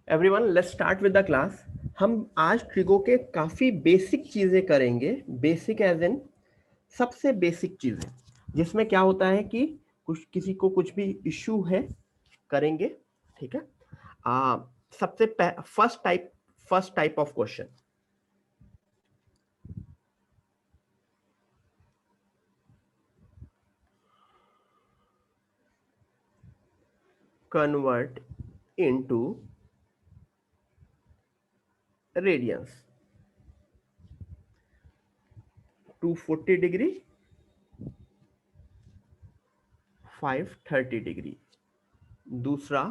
Everyone, let's start with the class. हम आज trigo के काफी बेसिक चीजें करेंगे। बेसिक एज इन सबसे बेसिक चीजें, जिसमें क्या होता है कि कुछ किसी को कुछ भी इश्यू है करेंगे। ठीक है। सबसे first type of question, convert into radians. 240 degree, 530 degree. दूसरा,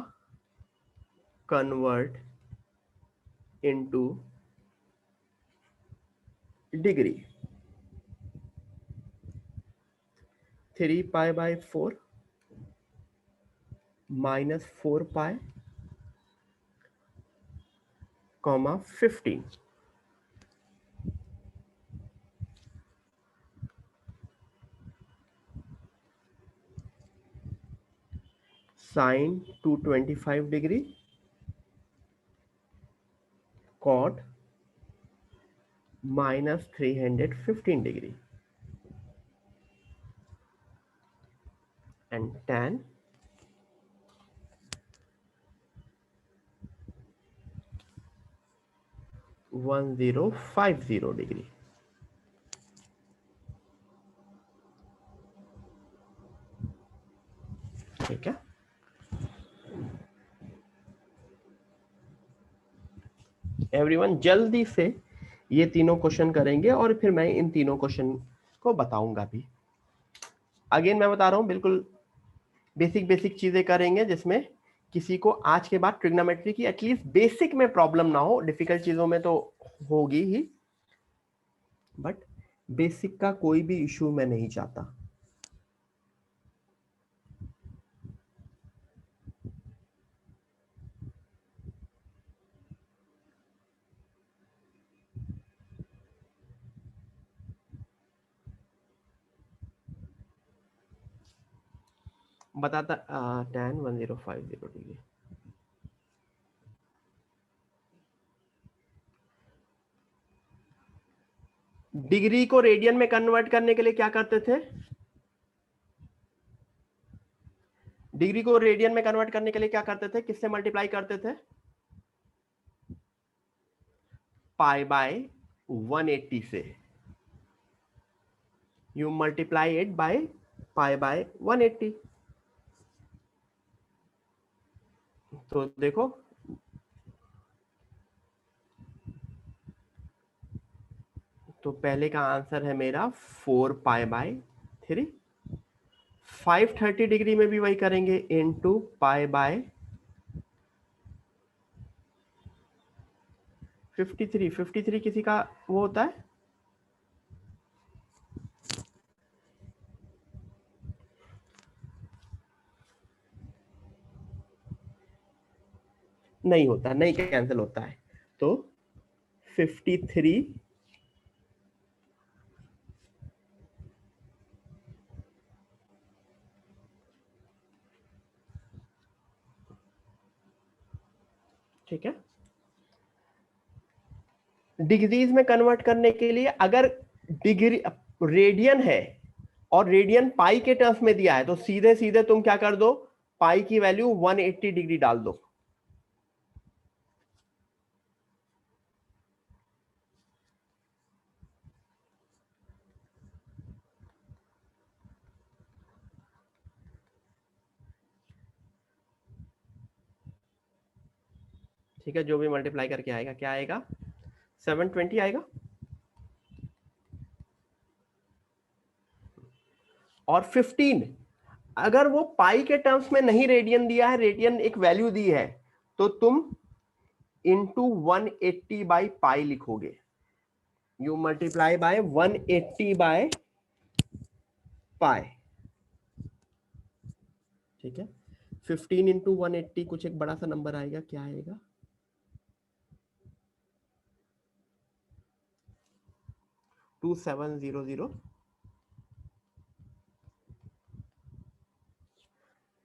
convert into degree. 3π/4 -4π, 15। Sine 225 degree, cot -315 degree, and tan 1050 degree. ठीक है। एवरीवन, जल्दी से ये तीनों क्वेश्चन करेंगे और फिर मैं इन तीनों क्वेश्चन को बताऊंगा भी। अगेन मैं बता रहा हूं, बिल्कुल बेसिक बेसिक चीजें करेंगे, जिसमें किसी को आज के बाद ट्रिग्नोमेट्री की एटलीस्ट बेसिक में प्रॉब्लम ना हो। डिफिकल्ट चीजों में तो होगी ही, बट बेसिक का कोई भी इश्यू मैं नहीं चाहता। बताता tan 1050 डिग्री। डिग्री को रेडियन में कन्वर्ट करने के लिए क्या करते थे? डिग्री को रेडियन में कन्वर्ट करने के लिए क्या करते थे? किससे मल्टीप्लाई करते थे? π/180 से। You multiply it by π/180। तो देखो, तो पहले का आंसर है मेरा 4π/3। 530 डिग्री में भी वही करेंगे, इनटू π/53। 53 किसी का वो होता है, नहीं होता, नहीं कैंसिल होता है। तो 53 ठीक है। डिग्रीज में कन्वर्ट करने के लिए, अगर डिग्री रेडियन है और रेडियन पाई के टर्म्स में दिया है, तो सीधे सीधे तुम क्या कर दो, पाई की वैल्यू 180 डिग्री डाल दो। ठीक है, जो भी मल्टीप्लाई करके आएगा, क्या आएगा? 720 आएगा। और 15, अगर वो पाई के टर्म्स में नहीं रेडियन दिया है, रेडियन एक वैल्यू दी है, तो तुम इंटू 180/पाई लिखोगे। यू मल्टीप्लाई बाय 180/पाई। ठीक है। 15 इंटू 180 कुछ एक बड़ा सा नंबर आएगा, क्या आएगा? 2700।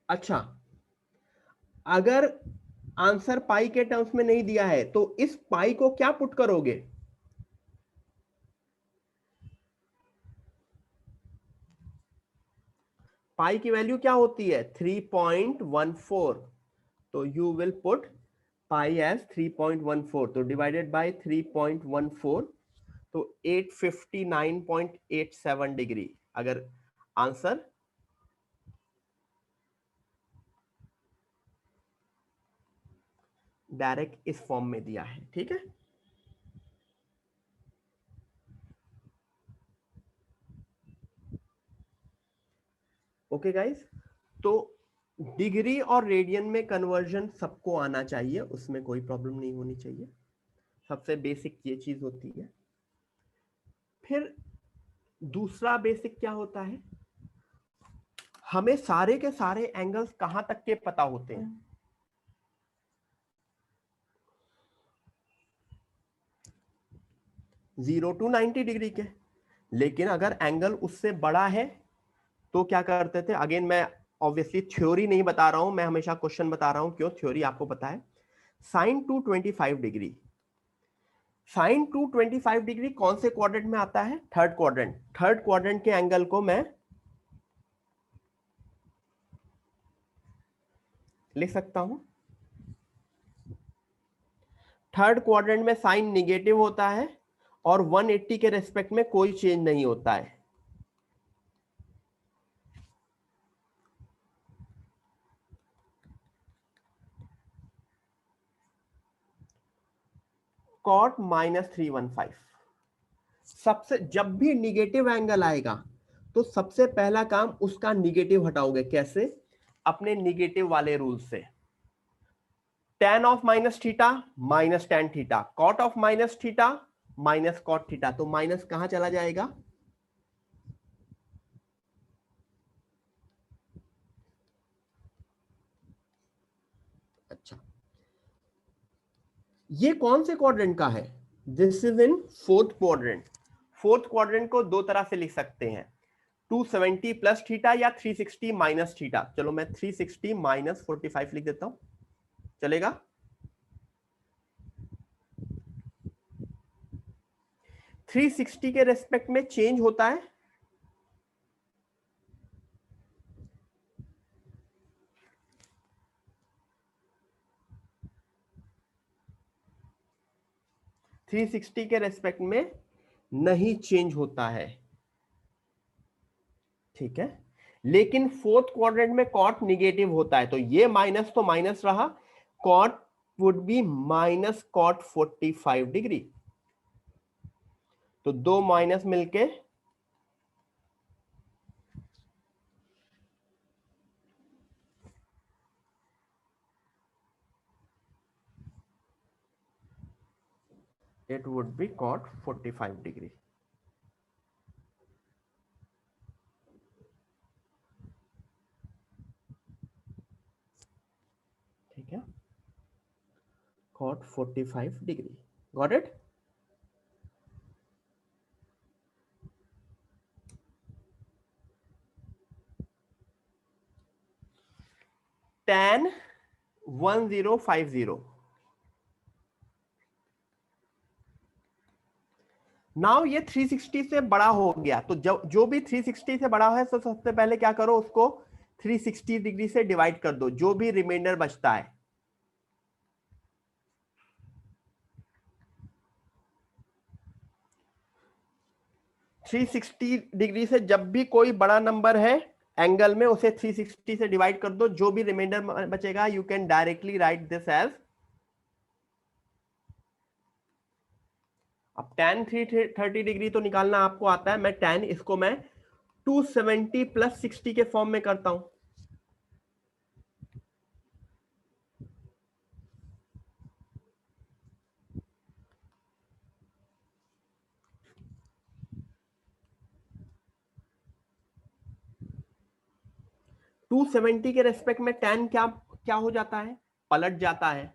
अच्छा, अगर आंसर पाई के टर्म्स में नहीं दिया है, तो इस पाई को क्या पुट करोगे? पाई की वैल्यू क्या होती है? 3.14। तो you will put pi as 3.14, तो डिवाइडेड बाय 3.14, तो 859.87 डिग्री। अगर आंसर डायरेक्ट इस फॉर्म में दिया है, ठीक है। ओके गाइस, तो डिग्री और रेडियन में कन्वर्जन सबको आना चाहिए, उसमें कोई प्रॉब्लम नहीं होनी चाहिए। सबसे बेसिक ये चीज होती है। फिर दूसरा बेसिक क्या होता है? हमें सारे के सारे एंगल्स कहां तक के पता होते हैं? 0 to 90 डिग्री के। लेकिन अगर एंगल उससे बड़ा है तो क्या करते थे? अगेन मैं ऑब्वियसली थ्योरी नहीं बता रहा हूं, मैं हमेशा क्वेश्चन बता रहा हूं। क्यों? थ्योरी आपको पता है। साइन 225 डिग्री, साइन 225 डिग्री कौन से क्वाड्रेंट में आता है? Third quadrant. थर्ड क्वाड्रेंट के एंगल को मैं लिख सकता हूं, थर्ड क्वाड्रेंट में साइन निगेटिव होता है और 180 के रेस्पेक्ट में कोई चेंज नहीं होता है। कॉट -315। सबसे जब भी निगेटिव एंगल आएगा तो सबसे पहला काम उसका निगेटिव हटाओगे। कैसे? अपने निगेटिव वाले रूल से। tan of minus theta minus tan theta, cot of minus theta minus cot theta, तो माइनस कहां चला जाएगा? अच्छा, ये कौन से क्वाड्रेंट का है? This is in fourth quadrant. Fourth quadrant को दो तरह से लिख सकते हैं, 270 प्लस थीटा या 360 माइनस थीटा। चलो मैं 360 माइनस 45 लिख देता हूं, चलेगा? 360 के रेस्पेक्ट में चेंज होता है, थ्री सिक्सटी के रेस्पेक्ट में नहीं चेंज होता है, ठीक है। लेकिन फोर्थ क्वाड्रेंट में कॉट निगेटिव होता है, तो ये माइनस तो माइनस रहा, cot would be minus cot 45 degree. तो दो माइनस मिलके it would be cot 45 degree. ठीक है, cot 45 degree. Got it? tan 1050। Now ये 360 से बड़ा हो गया, तो जो भी 360 से बड़ा है तो सबसे पहले क्या करो, उसको 360 डिग्री से डिवाइड कर दो, जो भी रिमाइंडर बचता है। थ्री सिक्सटी डिग्री से जब भी कोई बड़ा नंबर है एंगल में, उसे 360 से डिवाइड कर दो, जो भी रिमाइंडर बचेगा you can directly write this as, अब tan 330 डिग्री तो निकालना आपको आता है, मैं tan इसको मैं 270 प्लस 60 के फॉर्म में करता हूं। टू 270 के रेस्पेक्ट में tan क्या क्या हो जाता है? पलट जाता है।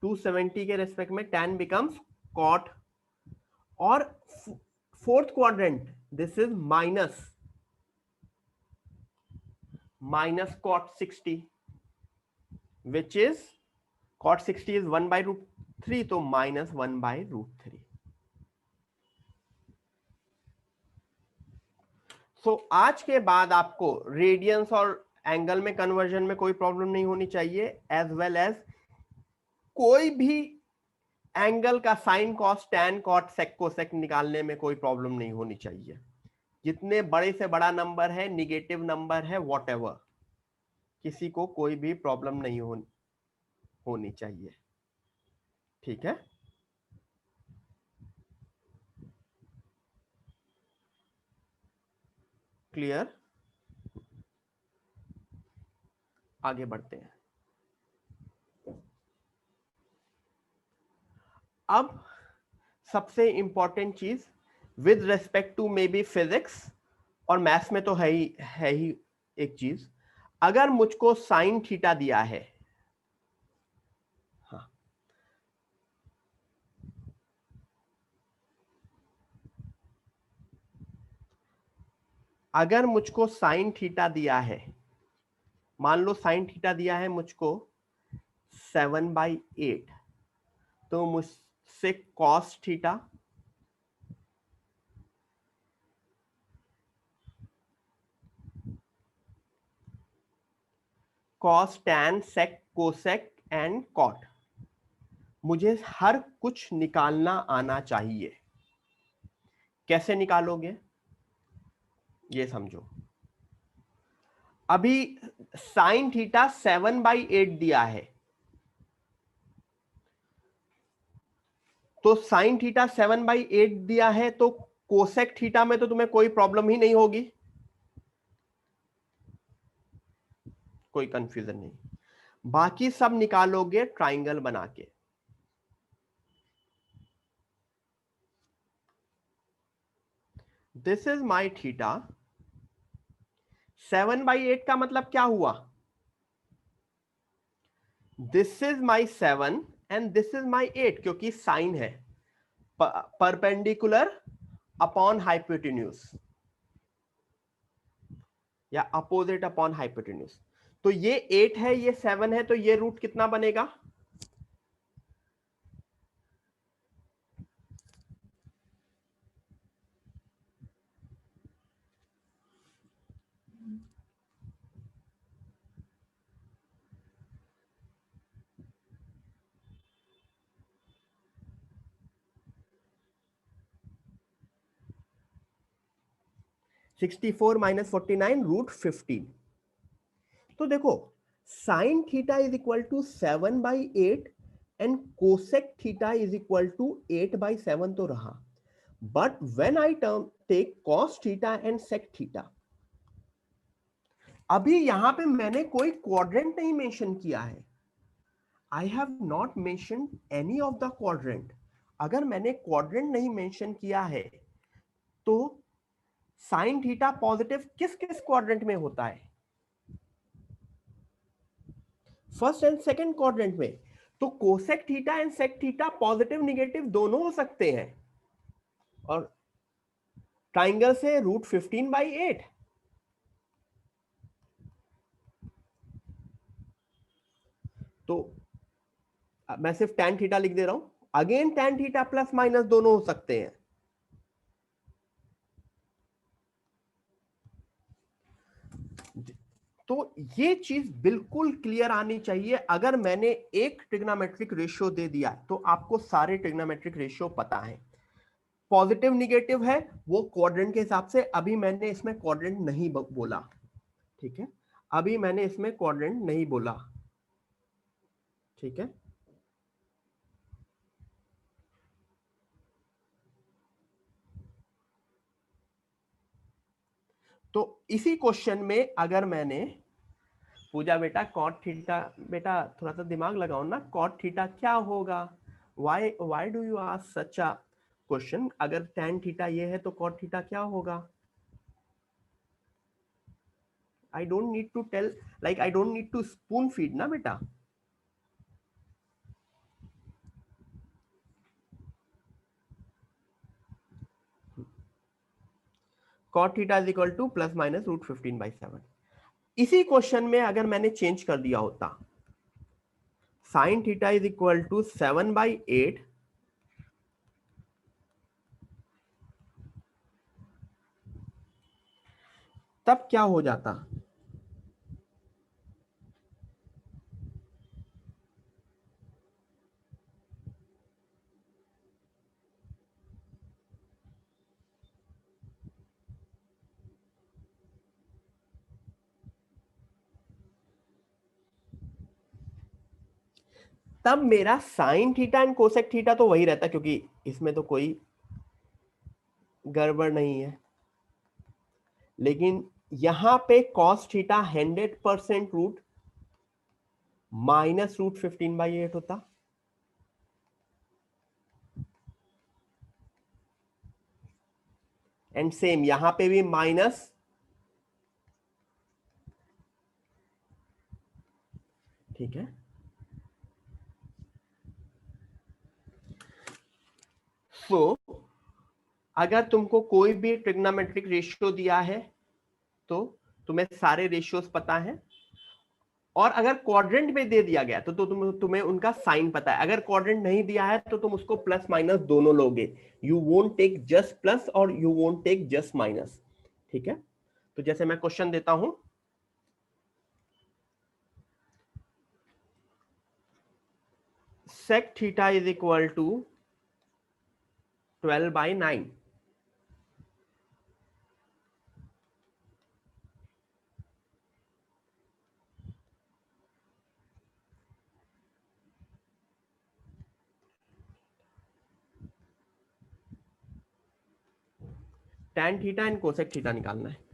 270 के रेस्पेक्ट में tan बिकम्स cot, और fourth quadrant this is minus cot 60 which is cot 60 is 1/√3, तो -1/√3। सो आज के बाद आपको रेडियंस और एंगल में कन्वर्जन में कोई प्रॉब्लम नहीं होनी चाहिए, एज वेल एज कोई भी एंगल का sine cos tan cot sec cosec निकालने में कोई प्रॉब्लम नहीं होनी चाहिए। जितने बड़े से बड़ा नंबर है, निगेटिव नंबर है, व्हाटएवर, किसी को कोई भी प्रॉब्लम नहीं होनी चाहिए। ठीक है, क्लियर? आगे बढ़ते हैं। अब सबसे इंपॉर्टेंट चीज विद रेस्पेक्ट टू मे बी फिजिक्स और मैथ्स में तो है ही एक चीज, अगर मुझको साइन थीटा दिया है, हाँ, अगर मुझको साइन थीटा दिया है, मान लो साइन थीटा दिया है मुझको 7/8, तो मुझसे cos theta cos tan sec cosec and cot, मुझे हर कुछ निकालना आना चाहिए। कैसे निकालोगे ये समझो। अभी साइन थीटा 7/8 दिया है, तो साइन थीटा 7/8 दिया है, तो कोसेक थीटा में तो तुम्हें कोई प्रॉब्लम ही नहीं होगी, कोई कंफ्यूजन नहीं। बाकी सब निकालोगे ट्राइंगल बना के। दिस इज माई थीटा, 7/8 का मतलब क्या हुआ, this is my 7 and this is my 8, क्योंकि साइन है परपेंडिकुलर अपॉन हाइपोटेन्यूज या अपोजिट अपॉन हाइपोटेन्यूज। तो ये 8 है, ये 7 है, तो ये रूट कितना बनेगा, (64 - 49 √15). तो देखो sine theta is equal to 7/8 and cosec theta is equal to 8/7 तो रहा, but when I term take cos theta and sec theta, अभी यहां पे मैंने कोई क्वाड्रेंट नहीं मेंशन किया है, I have not mention any of the quadrant. अगर मैंने क्वाड्रेंट नहीं मेंशन किया है तो साइन थीटा पॉजिटिव किस किस क्वाड्रेंट में होता है, फर्स्ट एंड सेकंड क्वाड्रेंट में। तो cosec theta and sec theta positive negative दोनों हो सकते हैं, और ट्राइंगल से √15/8, तो मैं सिर्फ tan थीटा लिख दे रहा हूं, again tan theta plus minus दोनों हो सकते हैं। तो ये चीज बिल्कुल क्लियर आनी चाहिए। अगर मैंने एक ट्रिग्नोमेट्रिक रेशियो दे दिया तो आपको सारे ट्रिग्नोमेट्रिक रेशियो पता है, पॉजिटिव निगेटिव है वो क्वाड्रेंट के हिसाब से, अभी मैंने इसमें क्वाड्रेंट नहीं बोला, ठीक है, अभी मैंने इसमें क्वाड्रेंट नहीं बोला, ठीक है। तो इसी क्वेश्चन में अगर मैंने पूजा बेटा कॉट थीटा, बेटा थोड़ा सा दिमाग लगाओ ना, कॉट थीटा क्या होगा, why do you ask such a question, अगर tan थीटा ये है तो कॉट थीटा क्या होगा, I don't need to tell, like I don't need to spoon feed ना बेटा। Cot theta is equal to plus minus √15/7। इसी क्वेश्चन में अगर मैंने चेंज कर दिया होता sine theta is equal to 7/8 तब क्या हो जाता? तब मेरा sine theta and cosec theta तो वही रहता, क्योंकि इसमें तो कोई गड़बड़ नहीं है। लेकिन यहां पे cos theta 100% root minus root 15/8 होता। एंड सेम यहां पे भी माइनस, ठीक है। सो अगर तुमको कोई भी ट्रिग्नोमेट्रिक रेशियो दिया है तो तुम्हें सारे रेशियोज पता है, और अगर क्वाड्रेंट में दे दिया गया तो तुम्हें उनका साइन पता है। अगर क्वाड्रेंट नहीं दिया है तो तुम उसको प्लस माइनस दोनों लोगे। You won't take just plus और you won't take just minus, ठीक है। तो जैसे मैं क्वेश्चन देता हूं, sec theta is equal to 12/9। tan theta and cosec theta निकालना है।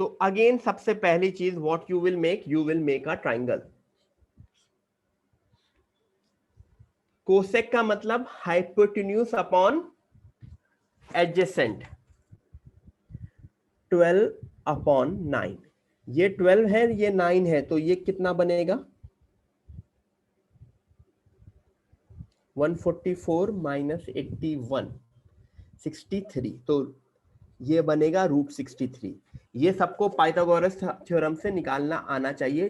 तो अगेन सबसे पहली चीज what you will make a triangle. Cosec का मतलब हाइपोटेन्यूज अपॉन एडजेसेंट, 12/9। ये 12 है, ये 9 है, तो ये कितना बनेगा? 144 माइनस 81, 63। तो ये बनेगा √63। ये सबको पाइथागोरस थ्योरम से निकालना आना चाहिए।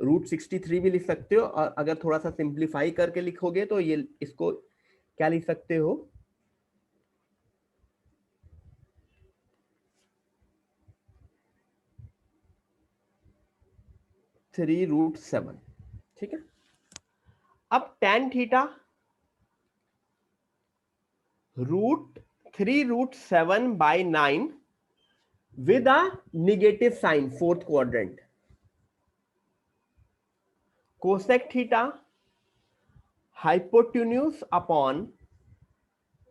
√63 भी लिख सकते हो, और अगर थोड़ा सा सिंप्लीफाई करके लिखोगे तो ये इसको क्या लिख सकते हो? 3√7, ठीक है। अब tan theta √3√7/9 with a negative sign, fourth quadrant. Cosec theta hypotenuse upon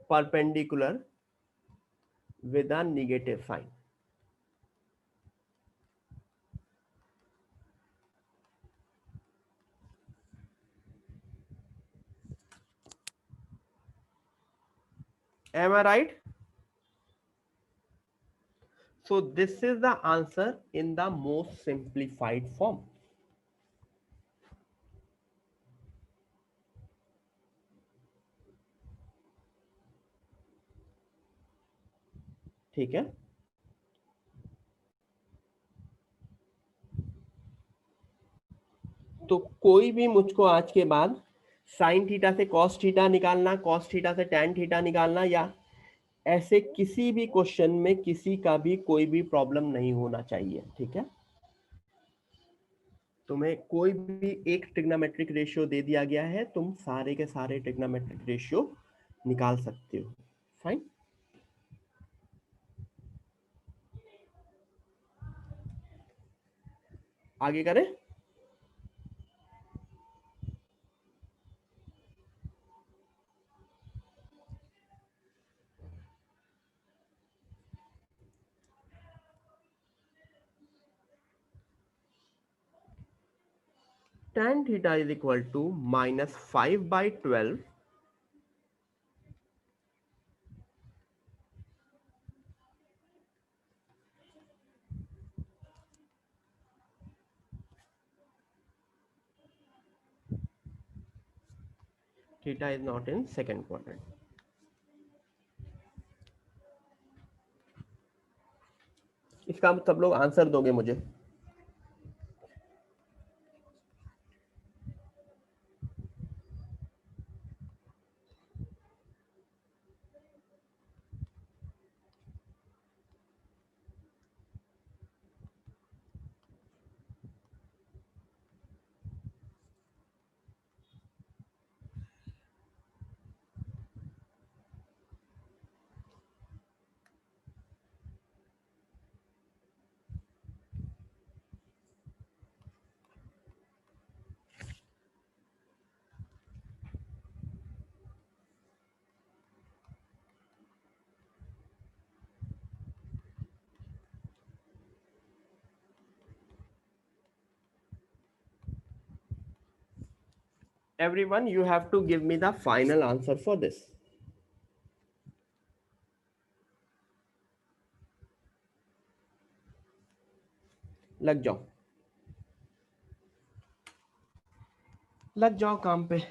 perpendicular with a negative sign. Am I right? So this is the answer in the most simplified form. ठीक है। तो कोई भी मुझको आज के बाद साइन थीटा से कॉस थीटा निकालना, कॉस थीटा से टैन थीटा निकालना, या ऐसे किसी भी क्वेश्चन में किसी का भी कोई भी प्रॉब्लम नहीं होना चाहिए, ठीक है। तुम्हें कोई भी एक ट्रिग्नोमेट्रिक रेशियो दे दिया गया है, तुम सारे के सारे ट्रिग्नोमेट्रिक रेशियो निकाल सकते हो, फाइन। आगे करें। tan theta is equal to minus 5 by 12 theta is not in second quadrant. इसका सब लोग आंसर दोगे मुझे? Everyone, you have to give me the final answer for this. लग जाओ, लग जाओ काम पे.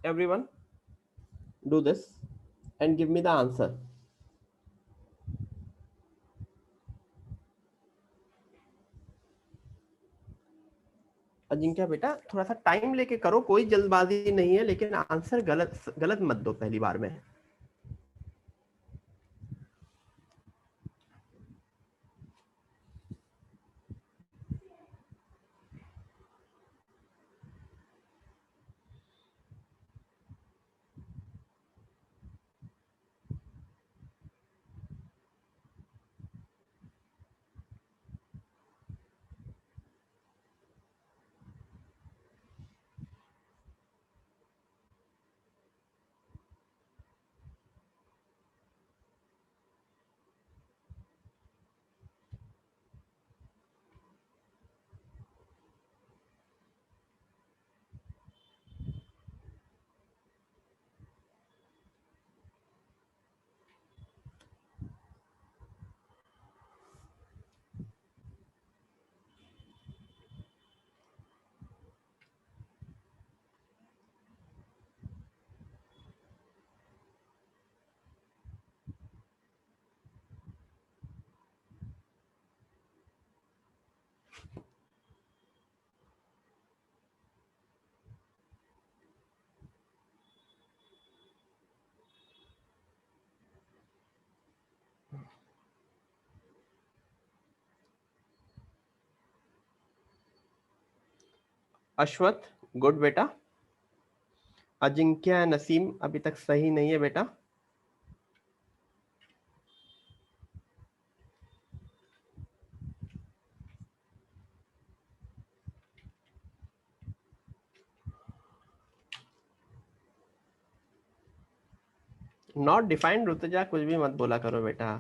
Everyone, do this and give me the answer. Ajinkya बेटा थोड़ा सा टाइम लेके करो, कोई जल्दबाजी नहीं है, लेकिन आंसर गलत गलत मत दो पहली बार में. अश्वथ गुड बेटा. अजिंक्य नसीम अभी तक सही नहीं है बेटा. नॉट डिफाइंड ऋतुजा, कुछ भी मत बोला करो बेटा,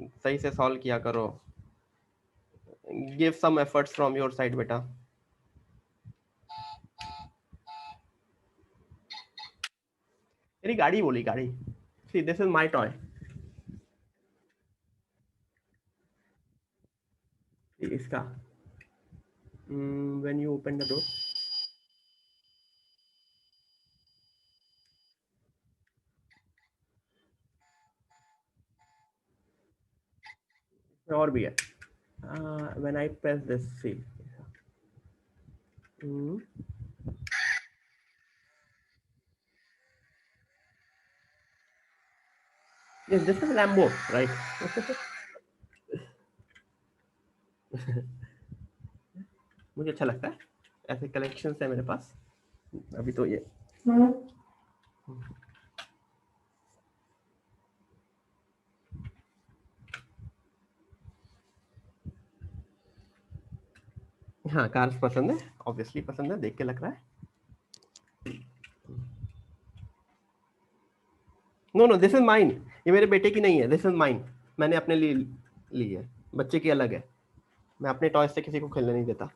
सही से सॉल्व किया करो. Give some efforts from your side बेटा. मेरी गाड़ी बोली, गाड़ी. See this is my toy. किसका? When you open the door, और भी है। When I press this seal, yes, this is Lambo, right? मुझे अच्छा लगता है, ऐसे कलेक्शंस है मेरे पास अभी तो ये। हाँ, कार्स पसंद है, ऑब्वियसली पसंद है, देख के लग रहा है। No no, this is mine, ये मेरे बेटे की नहीं है, दिस इज माइन, मैंने अपने लिए ली है, बच्चे की अलग है, मैं अपने टॉय से किसी को खेलने नहीं देता।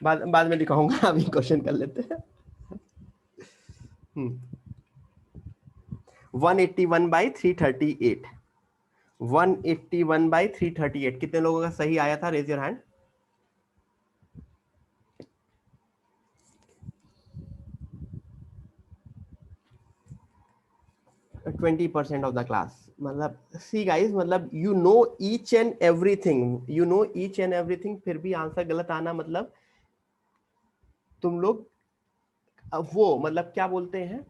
बाद में दिखाऊंगा, अभी क्वेश्चन कर लेते हैं। 181/338, 181/338 कितने लोगों का सही आया था? Raise your hand. 20% of the class, मतलब सी गाइस, मतलब you know each and everything, फिर भी आंसर गलत आना, मतलब तुम लोग वो मतलब क्या बोलते हैं,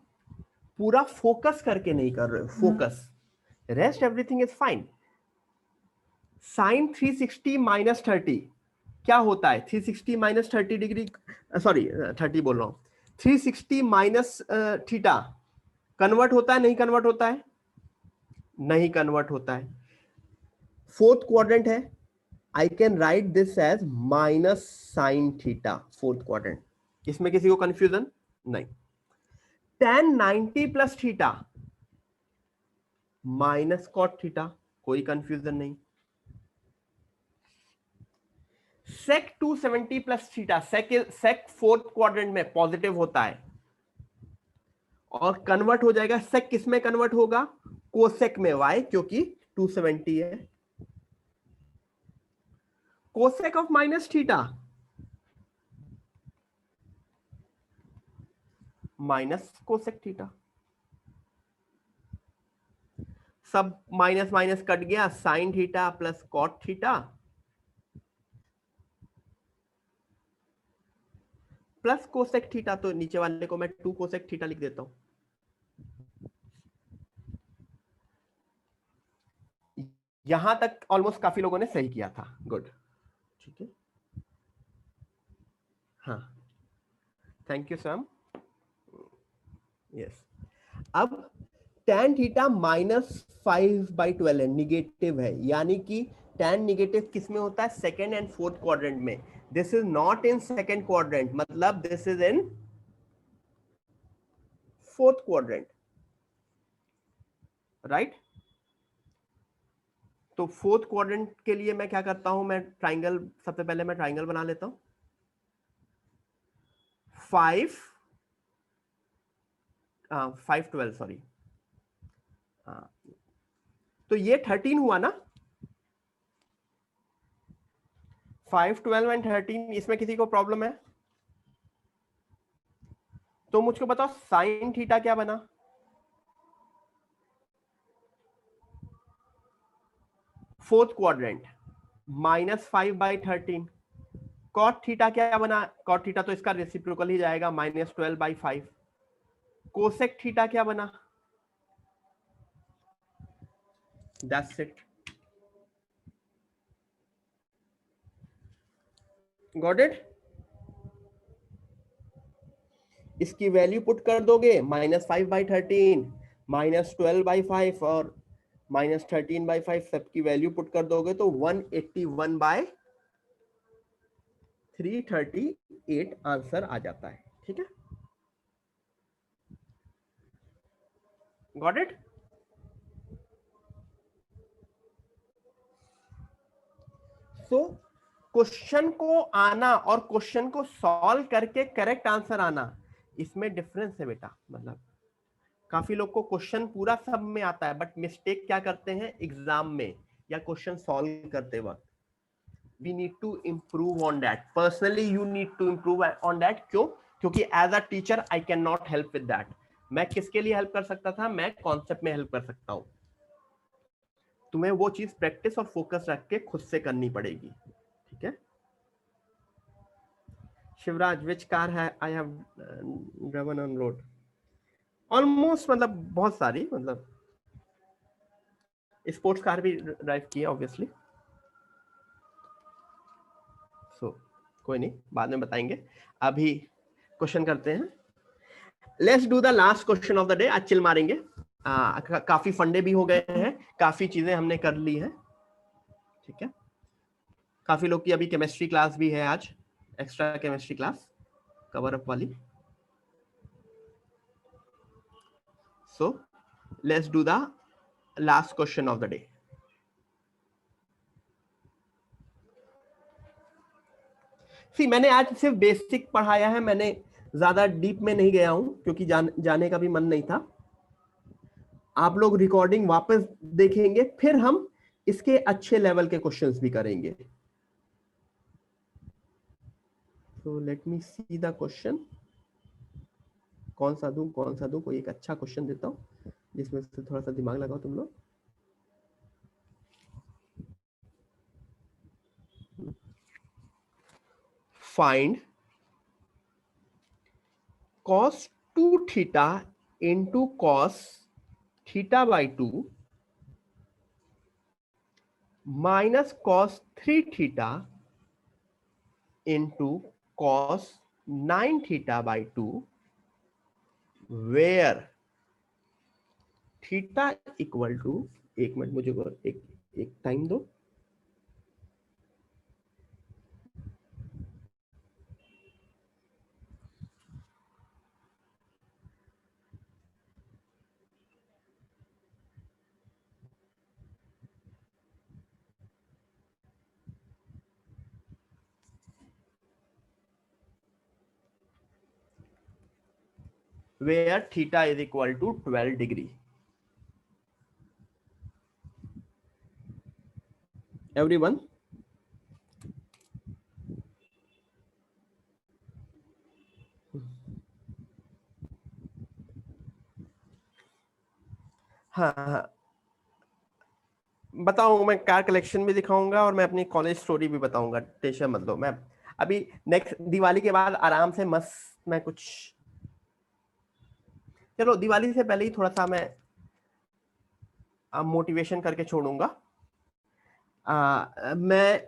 पूरा फोकस करके नहीं कर रहे हो, focus. Rest everything is fine. Sine 360 minus 30 क्या होता है? 360 माइनस 30 डिग्री, सॉरी 30 बोल रहा हूं, 360 माइनस थीटा कन्वर्ट होता है, नहीं कन्वर्ट होता है? नहीं कन्वर्ट होता है। फोर्थ क्वाड्रेंट है, I can write this as minus sine theta, fourth quadrant. इसमें किसी को कंफ्यूजन नहीं। tan 90 plus theta minus cot theta, कोई कंफ्यूजन नहीं। sec 270 plus theta, sec fourth quadrant में पॉजिटिव होता है और कन्वर्ट हो जाएगा, सेक किस में कन्वर्ट होगा? कोसेक में, वाई? क्योंकि 270 है। Cosec of minus theta minus cosec theta, सब माइनस माइनस कट गया, sine theta plus cot theta plus cosec theta, तो नीचे वाले को मैं 2 कोसेक थीटा लिख देता हूं। यहां तक ऑलमोस्ट काफी लोगों ने सही किया था, गुड, ठीक है। हाँ, थैंक यू सैम। यस, अब tan थीटा -5/12 है, निगेटिव है, यानी कि tan निगेटिव किस में होता है? सेकेंड एंड फोर्थ क्वाड्रेंट में। This is not in second quadrant, मतलब this is in fourth quadrant, right? तो फोर्थ क्वाड्रेंट के लिए मैं क्या करता हूं, मैं ट्राइंगल, सबसे पहले मैं ट्राइंगल बना लेता हूं। 5 12, सॉरी, तो ये 13 हुआ ना, 5 12 एंड 13, इसमें किसी को प्रॉब्लम है? तो मुझको बताओ साइन थीटा क्या बना? Fourth quadrant, -5/13। कॉट थीटा क्या बना? कॉट थीटा तो इसका रेसिप्रोकल ही जाएगा, -12/5। कोसेक थीटा क्या बना? That's it, got it. इसकी वैल्यू पुट कर दोगे, -5/13, -12/5 और -13/5, सबकी वैल्यू पुट कर दोगे तो 181/338 आंसर आ जाता है, ठीक है, गॉट इट। सो क्वेश्चन को आना और क्वेश्चन को सॉल्व करके करेक्ट आंसर आना, इसमें डिफरेंस है बेटा, मतलब काफी लोग को क्वेश्चन पूरा सब में आता है, बट मिस्टेक क्या करते हैं एग्जाम में या क्वेश्चन सॉल्व करते वक्त। We need to improve on that, personally you need to improve on that. क्यों? क्योंकि as a teacher I can not help with that. मैं किसके लिए हेल्प कर सकता था? मैं कॉन्सेप्ट में हेल्प कर सकता हूं। तुम्हें वो चीज प्रैक्टिस और फोकस रख के खुद से करनी पड़ेगी, ठीक है? शिवराज, विच कार है I have driven on road? Almost, मतलब बहुत सारी, मतलब स्पोर्ट्स कार भी ड्राइव की है ऑब्वियसली। सो कोई नहीं, बाद में बताएंगे। अभी क्वेश्चन करते हैं। Let's do the last question of the day. आज चिल मारेंगे। काफी फंडे भी हो गए हैं, काफी चीजें हमने कर ली है, ठीक है? काफी लोग की अभी केमिस्ट्री क्लास भी है आज, extra chemistry class cover up वाली। So let's do the last question of the day. See, मैंने आज सिर्फ बेसिक पढ़ाया है, मैंने ज्यादा डीप में नहीं गया हूं क्योंकि जाने का भी मन नहीं था। आप लोग रिकॉर्डिंग वापस देखेंगे, फिर हम इसके अच्छे लेवल के क्वेश्चंस भी करेंगे। So let me see the question. कौन सा दूं? कोई एक अच्छा क्वेश्चन देता हूं जिसमें से थोड़ा सा दिमाग लगाओ तुम लोग। Find cos 2 theta into cos theta by 2 minus cos 3 theta into cos 9 theta by 2 where theta equal to, एक मिनट मुझे एक टाइम दो। where theta is equal to 12 degree. Everyone? हाँ हाँ, बताऊंगा। मैं कार कलेक्शन भी दिखाऊंगा और मैं अपनी कॉलेज स्टोरी भी बताऊंगा, टेंशन मत लो। मैं अभी नेक्स्ट दिवाली के बाद आराम से मस्त मैं कुछ, चलो दिवाली से पहले ही थोड़ा सा मैं मोटिवेशन करके छोड़ूंगा। मैं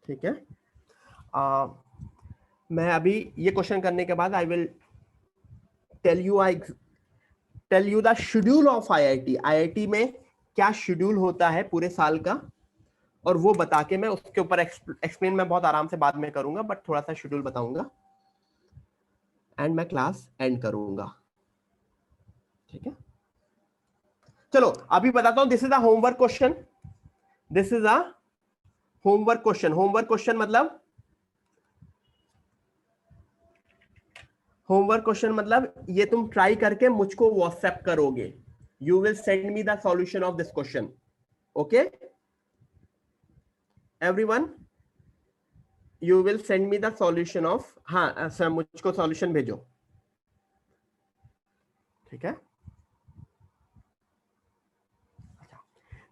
ठीक है, मैं अभी ये क्वेश्चन करने के बाद I will tell you the schedule of IIT. IIT में क्या शेड्यूल होता है पूरे साल का, और वो बता के मैं उसके ऊपर एक्सप्लेन मैं बहुत आराम से बाद में करूंगा, बट थोड़ा सा शेड्यूल बताऊंगा एंड मैं क्लास एंड करूंगा, ठीक है? चलो अभी बताता हूं। This is a homework question. This is a homework question. Homework question मतलब, होमवर्क क्वेश्चन मतलब ये तुम ट्राई करके मुझको व्हाट्सएप करोगे। You will send me the solution of this question, okay? Everyone, you will send me the solution of, हाँ sir मुझको solution भेजो, ठीक है?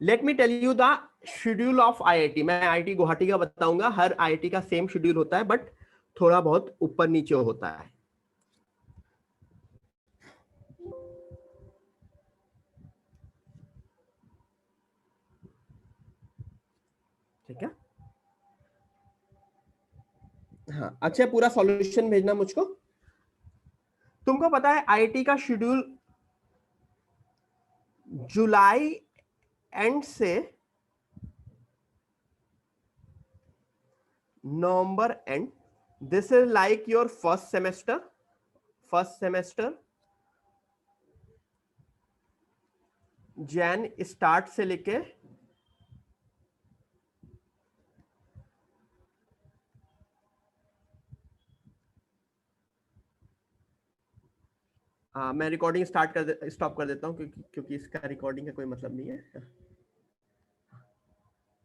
Let me tell you the schedule of IIT. मैं आईआईटी गुवाहाटी का बताऊंगा। हर आईआईटी का सेम शेड्यूल होता है, बट थोड़ा बहुत ऊपर नीचे होता है, ठीक है? हाँ, अच्छा पूरा सॉल्यूशन भेजना मुझको। तुमको पता है आईआईटी का शेड्यूल जुलाई एंड से November end. This is like your first semester. Jan start से लेके मैं रिकॉर्डिंग स्टॉप कर देता हूँ क्योंकि इसका रिकॉर्डिंग का कोई मतलब नहीं है।